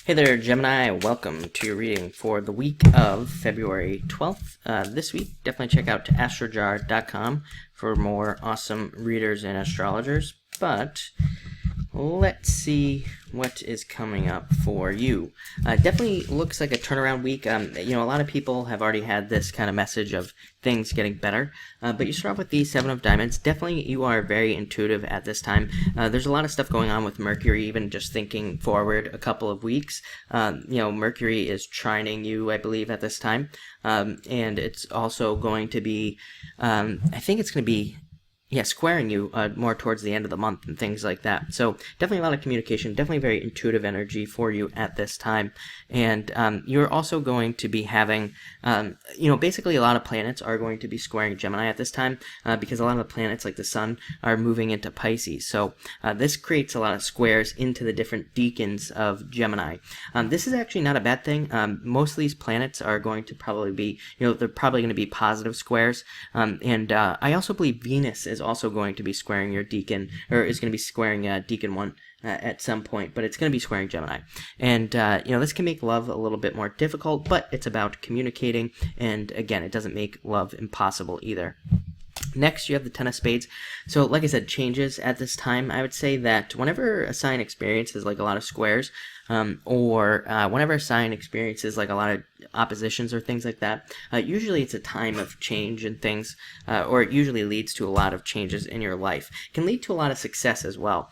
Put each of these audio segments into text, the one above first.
Hey there, Gemini. Welcome to your reading for the week of February 12th. This week, definitely check out astrojar.com for more awesome readers and astrologers. But let's see what is coming up for you. Definitely looks like a turnaround week. A lot of people have already had this kind of message of things getting better. But you start off with the Seven of Diamonds. Definitely you are very intuitive at this time. There's a lot of stuff going on with Mercury, even just thinking forward a couple of weeks. Mercury is trining you, I believe, at this time. And it's also going to be, I think it's going to be squaring you more towards the end of the month and things like that. So definitely a lot of communication, definitely very intuitive energy for you at this time. And you're also going to be having, basically a lot of planets are going to be squaring Gemini at this time because a lot of the planets like the Sun are moving into Pisces. So this creates a lot of squares into the different decans of Gemini. This is actually not a bad thing. Most of these planets are going to probably be, they're probably going to be positive squares. I also believe Venus is also going to be squaring your decan, or is going to be squaring decan 1 at some point, but it's going to be squaring Gemini. And, this can make love a little bit more difficult, but it's about communicating, and again, it doesn't make love impossible either. Next, you have the Ten of Spades. So, like I said, changes at this time. I would say that whenever a sign experiences like a lot of squares, or whenever a sign experiences like a lot of oppositions or things like that, usually it's a time of change and things, or it usually leads to a lot of changes in your life. It can lead to a lot of success as well.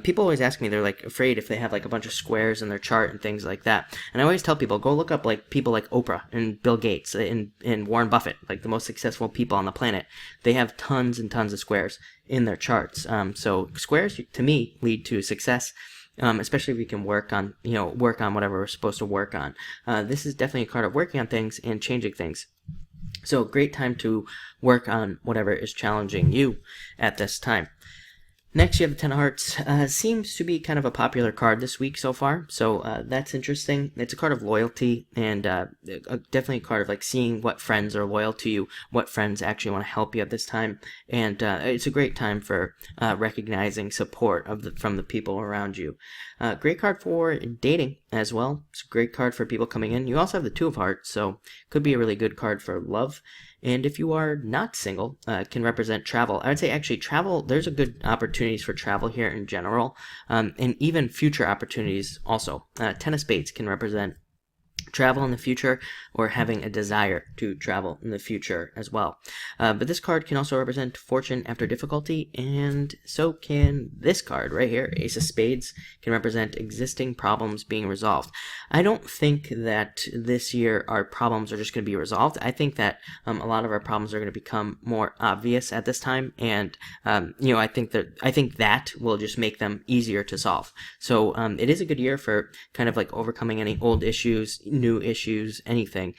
People always ask me, they're like afraid if they have like a bunch of squares in their chart and things like that. And I always tell people, go look up like people like Oprah and Bill Gates and Warren Buffett, like the most successful people on the planet. They have tons and tons of squares in their charts. So squares, to me, lead to success. Especially if we can work on whatever we're supposed to work on. This is definitely a card of working on things and changing things. So great time to work on whatever is challenging you at this time. Next, you have the Ten of Hearts. Seems to be kind of a popular card this week so far, so that's interesting. It's a card of loyalty, and definitely a card of like seeing what friends are loyal to you, what friends actually want to help you at this time, and it's a great time for recognizing support from the people around you. Great card for dating as well. It's a great card for people coming in. You also have the Two of Hearts, so could be a really good card for love. And if you are not single, can represent travel. I would say actually travel, there's a good opportunities for travel here in general, and even future opportunities also. Ten of Spades can represent travel in the future or having a desire to travel in the future as well. But this card can also represent fortune after difficulty, and so can this card right here, Ace of Spades, can represent existing problems being resolved. I don't think that this year our problems are just going to be resolved. I think that a lot of our problems are going to become more obvious at this time, and I think that will just make them easier to solve. So it is a good year for kind of like overcoming any old issues, new issues, anything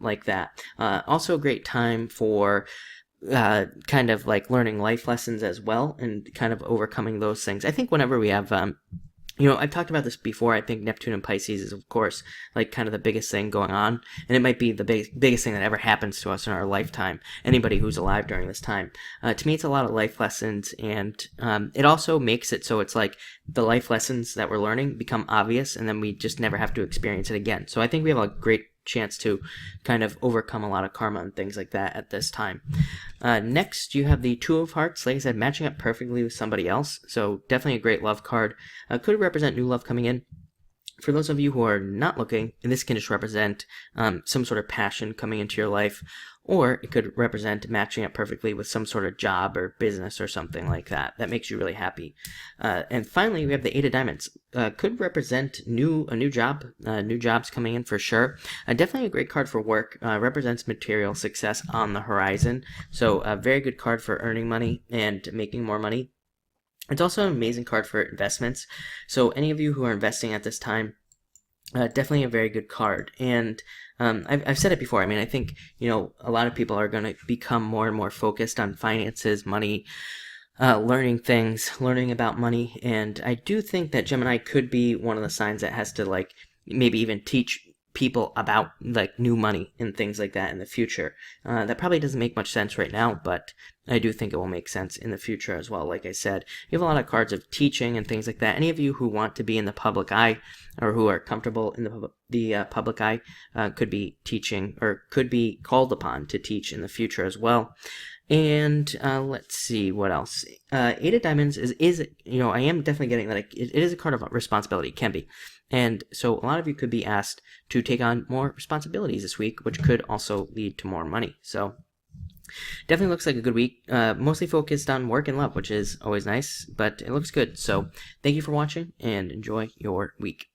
like that. Also a great time for kind of like learning life lessons as well, and kind of overcoming those things. I think whenever we have I've talked about this before. I think Neptune and Pisces is, of course, like kind of the biggest thing going on, and it might be the biggest thing that ever happens to us in our lifetime, anybody who's alive during this time. To me, it's a lot of life lessons, and it also makes it so it's like the life lessons that we're learning become obvious, and then we just never have to experience it again. So I think we have a great chance to kind of overcome a lot of karma and things like that at this time. Next, you have the Two of Hearts, like I said, matching up perfectly with somebody else, so definitely a great love card. Could represent new love coming in. For those of you who are not looking, and this can just represent some sort of passion coming into your life, or it could represent matching up perfectly with some sort of job or business or something like that makes you really happy. And finally, we have the Eight of Diamonds. Could represent a new job, new jobs coming in for sure. Definitely a great card for work. Represents material success on the horizon. So a very good card for earning money and making more money. It's also an amazing card for investments. So any of you who are investing at this time, definitely a very good card. And I've said it before. I mean, I think, a lot of people are going to become more and more focused on finances, money, learning about money. And I do think that Gemini could be one of the signs that has to like maybe even teach people about like new money and things like that in the future. That probably doesn't make much sense right now, but I do think it will make sense in the future as well. Like I said, you have a lot of cards of teaching and things like that. Any of you who want to be in the public eye or who are comfortable in the public eye could be teaching or could be called upon to teach in the future as well. And let's see what else. Eight of Diamonds is I am definitely getting that it is a card of responsibility. It can be. And so a lot of you could be asked to take on more responsibilities this week, which could also lead to more money. So definitely looks like a good week. Mostly focused on work and love, which is always nice, but it looks good. So thank you for watching and enjoy your week.